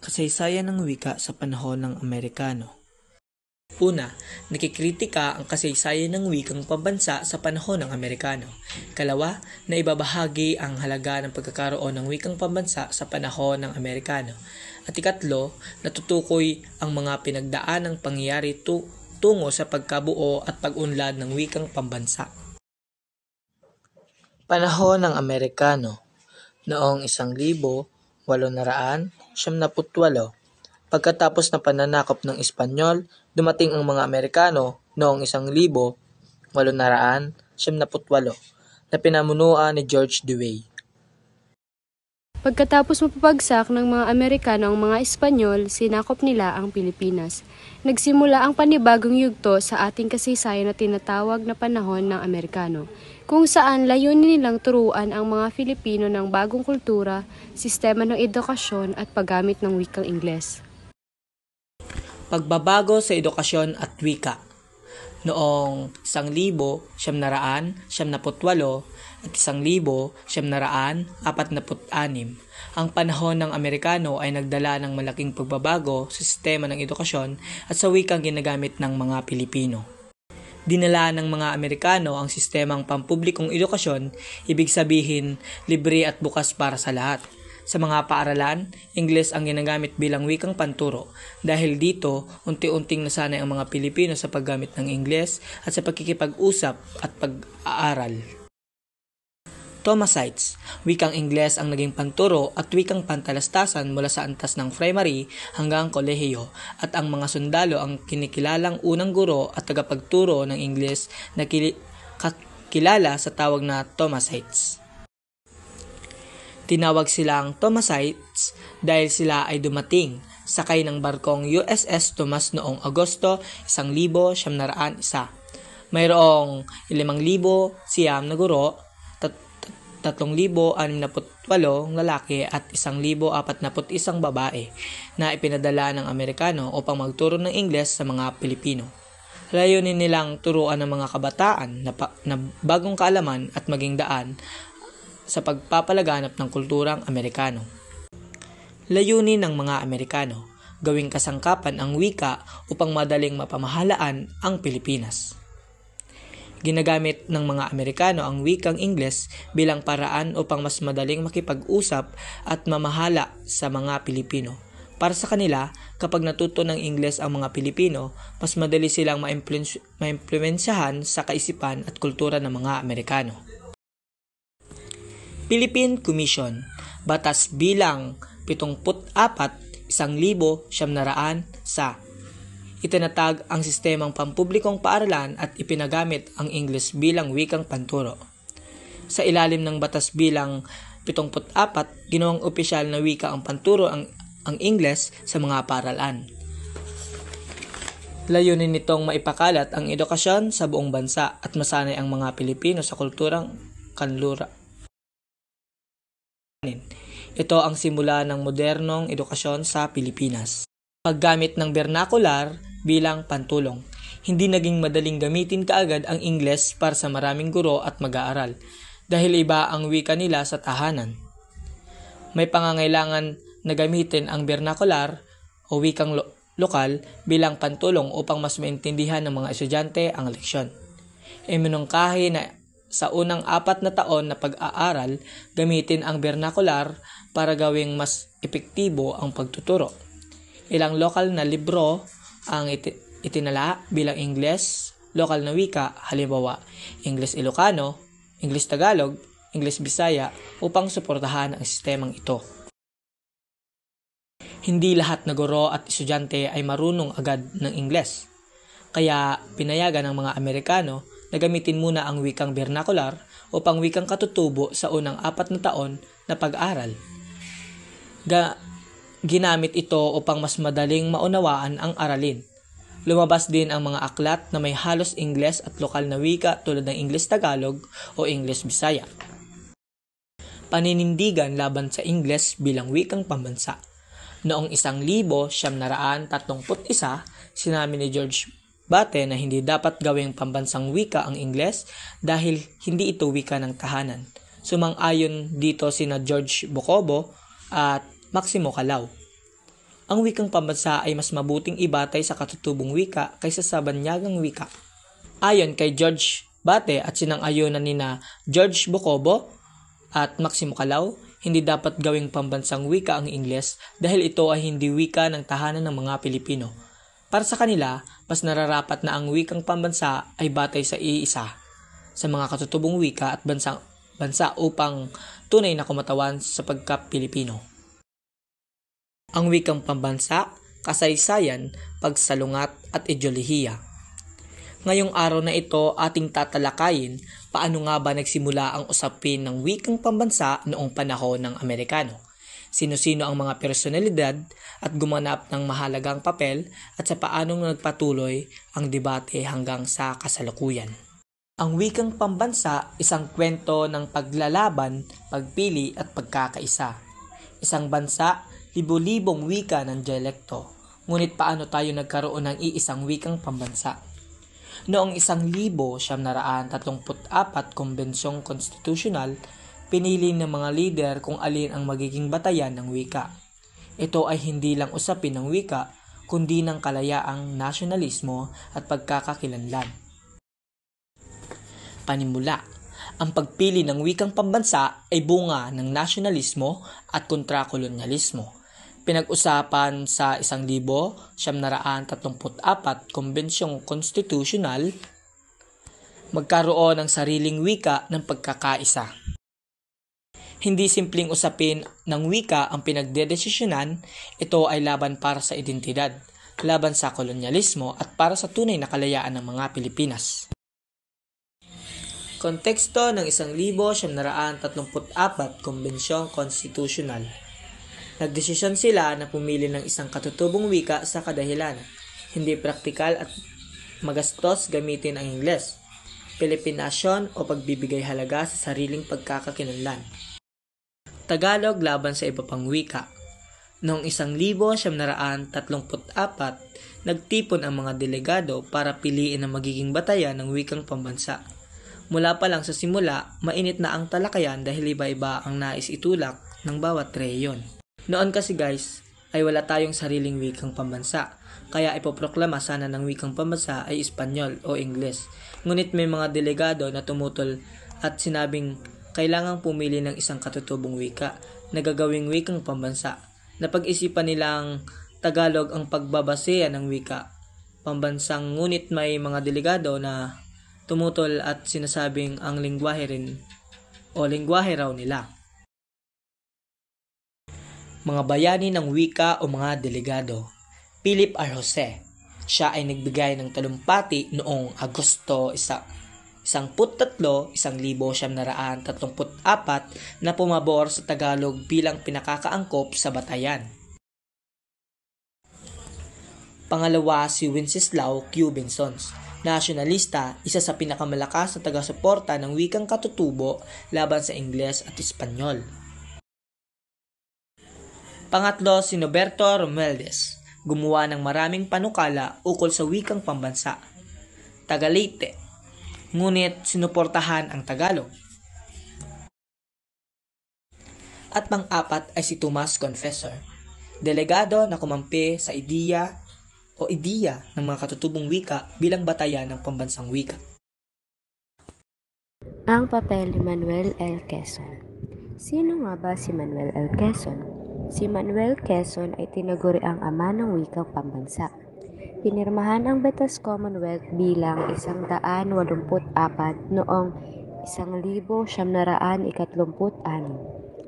Kasaysayan ng wika sa panahon ng Amerikano. Una, nakikritika ang kasaysayan ng wikang pambansa sa panahon ng Amerikano. Kalawa, na ibabahagi ang halaga ng pagkakaroon ng wikang pambansa sa panahon ng Amerikano. At ikatlo, natutukoy ang mga pinagdaanang pangyayari tungo sa pagkabuo at pag-unlad ng wikang pambansa. Panahon ng Amerikano. Noong 1878, pagkatapos ng pananakop ng Espanyol, dumating ang mga Amerikano noong 1878 na pinamunuan ni George Dewey. Pagkatapos mapapagsak ng mga Amerikano ang mga Espanyol, sinakop nila ang Pilipinas. Nagsimula ang panibagong yugto sa ating kasaysayan na tinatawag na panahon ng Amerikano, kung saan layunin nilang turuan ang mga Filipino ng bagong kultura, sistema ng edukasyon at paggamit ng wikang Ingles. Pagbabago sa edukasyon at wika. Noong 1978 at 1946, ang panahon ng Amerikano ay nagdala ng malaking pagbabago sa sistema ng edukasyon at sa wikang ginagamit ng mga Pilipino. Dinala ng mga Amerikano ang sistemang pampublikong edukasyon, ibig sabihin libre at bukas para sa lahat. Sa mga paaralan, Ingles ang ginagamit bilang wikang panturo. Dahil dito, unti-unting nasanay ang mga Pilipino sa paggamit ng Ingles at sa pagkikipag-usap at pag-aaral. Thomasites, wikang Ingles ang naging panturo at wikang pantalastasan mula sa antas ng primary hanggang kolehiyo, at ang mga sundalo ang kinikilalang unang guro at tagapagturo ng Ingles na kilala sa tawag na Thomasites. Tinawag silang Thomasites dahil sila ay dumating sakay ng barkong USS Thomas noong Agosto 1901. Mayroong 5,000 siyam na guro, 3,068 lalaki at 1,041 babae na ipinadala ng Amerikano upang magturo ng Ingles sa mga Pilipino. Layunin nilang turuan ng mga kabataan na bagong kaalaman at maging daan sa pagpapalaganap ng kulturang Amerikano. Layunin ng mga Amerikano, gawing kasangkapan ang wika upang madaling mapamahalaan ang Pilipinas. Ginagamit ng mga Amerikano ang wikang Ingles bilang paraan upang mas madaling makipag-usap at mamahala sa mga Pilipino. Para sa kanila, kapag natuto ng Ingles ang mga Pilipino, mas madali silang maimpluwensyahan sa kaisipan at kultura ng mga Amerikano. Philippine Commission, Batas Bilang 74, 1900 Itinatag ang sistemang pampublikong paaralan at ipinagamit ang Ingles bilang wikang panturo. Sa ilalim ng Batas Bilang 74, ginawang opisyal na wika ang panturo ang Ingles sa mga paaralan. Layunin nitong maipakalat ang edukasyon sa buong bansa at masanay ang mga Pilipino sa kulturang kanlura. Ito ang simula ng modernong edukasyon sa Pilipinas. Paggamit ng vernacular bilang pantulong. Hindi naging madaling gamitin kaagad ang Ingles para sa maraming guro at mag-aaral dahil iba ang wika nila sa tahanan. May pangangailangan na gamitin ang vernacular o wikang lokal bilang pantulong upang mas maintindihan ng mga estudyante ang leksyon. Iminungkahi na sa unang 4 na taon na pag-aaral, gamitin ang vernacular para gawing mas epektibo ang pagtuturo. Ilang lokal na libro ang itinala bilang Ingles, lokal na wika, halimbawa Ingles Ilocano, Ingles Tagalog, Ingles Bisaya, upang suportahan ang sistemang ito. Hindi lahat na guro at estudyante ay marunong agad ng Ingles, kaya pinayagan ng mga Amerikano na gamitin muna ang wikang vernacular upang wikang katutubo sa unang 4 na taon na pag-aral. Ginamit ito upang mas madaling maunawaan ang aralin. Lumabas din ang mga aklat na may halos Ingles at lokal na wika tulad ng Ingles Tagalog o Ingles Bisaya. Paninindigan laban sa Ingles bilang wikang pambansa. Noong 1931, sinabi ni George Bate na hindi dapat gawing pambansang wika ang Ingles dahil hindi ito wika ng tahanan. Sumang-ayon dito sina George Bocobo at Maximo Calao. Ang wikang pambansa ay mas mabuting ibatay sa katutubong wika kaysa sa banyagang wika. Ayon kay George Bate at sinang-ayunan nina George Bocobo at Maximo Calao, hindi dapat gawing pambansang wika ang Ingles dahil ito ay hindi wika ng tahanan ng mga Pilipino. Para sa kanila, mas nararapat na ang wikang pambansa ay batay sa iisa sa mga katutubong wika at bansa upang tunay na kumatawan sa pagka-Pilipino. Ang wikang pambansa, kasaysayan, pagsalungat at ideolohiya. Ngayong araw na ito ating tatalakayin paano nga ba nagsimula ang usapin ng wikang pambansa noong panahon ng Amerikano. Sino-sino ang mga personalidad at gumanap ng mahalagang papel at sa paanong nagpatuloy ang debate hanggang sa kasalukuyan. Ang wikang pambansa, isang kwento ng paglalaban, pagpili at pagkakaisa. Isang bansa, libo-libong wika ng dialekto. Ngunit paano tayo nagkaroon ng iisang wikang pambansa? Noong 1934 Kombensyong Konstitusyonal, pinili ng mga lider kung alin ang magiging batayan ng wika. Ito ay hindi lang usapin ng wika, kundi ng kalayaang nasyonalismo at pagkakakilanlan. Panimula, ang pagpili ng wikang pambansa ay bunga ng nasyonalismo at kontrakolonyalismo. Pinag-usapan sa 1934 Kombensyong Konstitusyonal, magkaroon ng sariling wika ng pagkakaisa. Hindi simpleng usapin ng wika ang pinagdedesisyonan, ito ay laban para sa identidad, laban sa kolonyalismo at para sa tunay na kalayaan ng mga Pilipinas. Konteksto ng 1934 Kombensyong Konstitusyonal. Nagdesisyon sila na pumili ng isang katutubong wika sa kadahilanan. Hindi praktikal at magastos gamitin ang Ingles, Pilipinasyon o pagbibigay halaga sa sariling pagkakakilanlan. Tagalog laban sa iba pang wika. Noong 1934, nagtipon ang mga delegado para piliin ang magiging batayan ng wikang pambansa. Mula pa lang sa simula, mainit na ang talakayan dahil iba-iba ang nais itulak ng bawat rehiyon. Noon kasi guys, ay wala tayong sariling wikang pambansa, kaya ipoproklama sana ng wikang pambansa ay Espanyol o Ingles. Ngunit may mga delegado na tumutol at sinabing kailangang pumili ng isang katutubong wika na gagawing wikang pambansa. Napag-isipan nilang Tagalog ang pagbabasehan ng wika pambansang, ngunit may mga delegado na tumutol at sinasabing ang lingwahe raw nila. Mga bayani ng wika o mga delegado. Philip R. Jose. Siya ay nagbigay ng talumpati noong Agosto 13, 1934 na pumabor sa Tagalog bilang pinakakaangkop sa batayan. Pangalawa si Wenceslao Q. Bensons. Nasyonalista, isa sa pinakamalakas na taga-suporta ng wikang katutubo laban sa Ingles at Espanyol. Pangatlo si Noberto Romualdez, gumawa ng maraming panukala ukol sa wikang pambansa. Taga Leyte, ngunit sinuportahan ang Tagalog. At pang-apat ay si Tomas Confessor, delegado na kumampi sa ideya ng mga katutubong wika bilang batayan ng pambansang wika. Ang papel ni Manuel L. Quezon. Sino nga ba si Manuel L. Quezon? Si Manuel Quezon ay tinaguri ang ama ng wikang pambansa. Pinirmahan ang Batas Commonwealth bilang 184 noong 1936.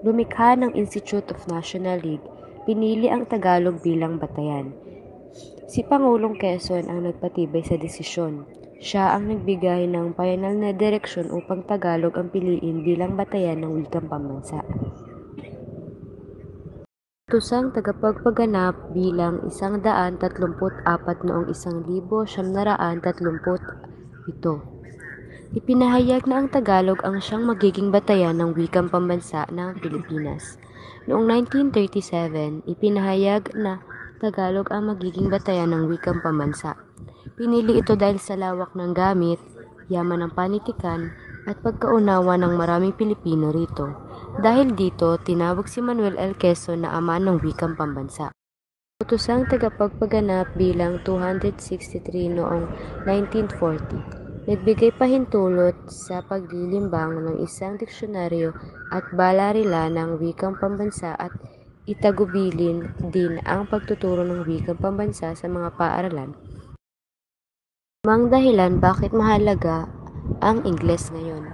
Lumikha ng Institute of National League, pinili ang Tagalog bilang batayan. Si Pangulong Quezon ang nagpatibay sa desisyon. Siya ang nagbigay ng final na direksyon upang Tagalog ang piliin bilang batayan ng wikang pambansa. Tusang tagapagpaganap bilang 134 noong 1937. Ipinahayag na ang Tagalog ang siyang magiging batayan ng wikang pambansa ng Pilipinas. Noong 1937, ipinahayag na Tagalog ang magiging batayan ng wikang pambansa. Pinili ito dahil sa lawak ng gamit, yaman ng panitikan, at pagkaunawa ng maraming Pilipino rito. Dahil dito, tinawag si Manuel L. Quezon na ama ng wikang pambansa. Utusang tagapagpaganap bilang 263 noong 1940. Nagbigay pahintulot sa paglilimbang ng isang diksyonaryo at balarila ng wikang pambansa at itagubilin din ang pagtuturo ng wikang pambansa sa mga paaralan. Mang dahilan bakit mahalaga ang Ingles ngayon: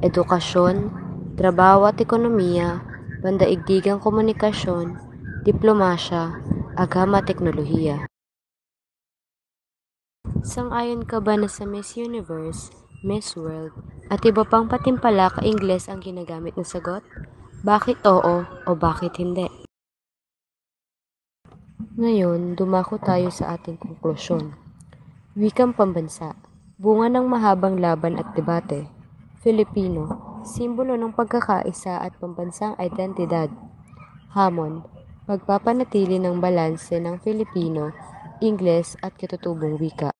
edukasyon, trabaho at ekonomiya, pandaigdigang komunikasyon, diplomasya, agama at teknolohiya. Sang-ayon ka ba na sa Miss Universe, Miss World, at iba pang patimpalak Ingles ang ginagamit na sagot? Bakit oo o bakit hindi? Ngayon, dumako tayo sa ating konklusyon. Wikang pambansa, bunga ng mahabang laban at debate. Filipino, simbolo ng pagkakaisa at pambansang identidad. Hamon, pagpapanatili ng balanse ng Filipino, Ingles at katutubong wika.